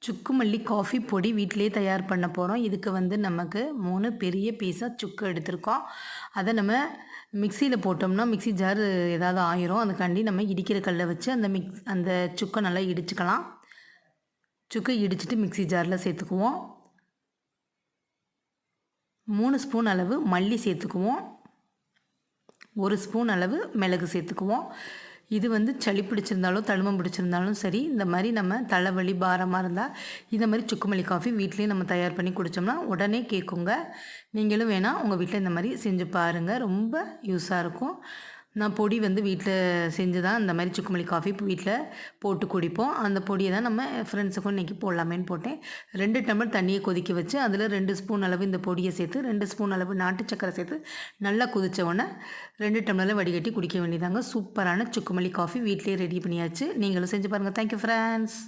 சுக்கு மல்லி காஃபி பொடி வீட்டிலேயே தயார் பண்ண போகிறோம். இதுக்கு வந்து நமக்கு 3 பெரிய பீஸாக சுக்கு எடுத்திருக்கோம். அதை நம்ம மிக்சியில் போட்டோம்னா மிக்ஸி ஜார் ஏதாவது ஆயிரும். அதுக்காண்டி நம்ம இடிக்கிற கல்லை வச்சு அந்த சுக்கை நல்லா இடிச்சுக்கலாம். சுக்கை இடிச்சிட்டு மிக்ஸி ஜாரில் சேர்த்துக்குவோம். 3 ஸ்பூன் அளவு மல்லி சேர்த்துக்குவோம். 1 ஸ்பூன் அளவு மிளகு சேர்த்துக்குவோம். இது வந்து சளி பிடிச்சிருந்தாலும் தழுமம் பிடிச்சிருந்தாலும் சரி, இந்த மாதிரி நம்ம தலைவலி பாரமாக இருந்தால் இந்த மாதிரி சுக்குமல்லி காஃபி வீட்லேயே நம்ம தயார் பண்ணி குடித்தோம்னா உடனே கேட்குங்க. நீங்களும் வேணால் உங்கள் வீட்டில் இந்த மாதிரி செஞ்சு பாருங்கள், ரொம்ப யூஸாக இருக்கும். நான் பொடி வந்து வீட்டில் செஞ்சு தான் இந்த மாதிரி சுக்குமல்லி காஃபி வீட்டில் போட்டு குடிப்போம். அந்த பொடியை தான் நம்ம ஃப்ரெண்ட்ஸுக்கும் இன்றைக்கி போடலாமேன்னு போட்டேன். 2 டம்ளர் தண்ணியை கொதிக்க வச்சு அதில் 2 ஸ்பூன் அளவு இந்த பொடியை சேர்த்து 2 ஸ்பூன் அளவு நாட்டு சக்கரை சேர்த்து நல்லா கொதித்த உடனே 2 டம்ளரில் வடிகட்டி குடிக்க வேண்டியதாங்க. சூப்பரான சுக்குமல்லி காஃபி வீட்டிலே ரெடி பண்ணியாச்சு. நீங்களும் செஞ்சு பாருங்கள். Thank you friends.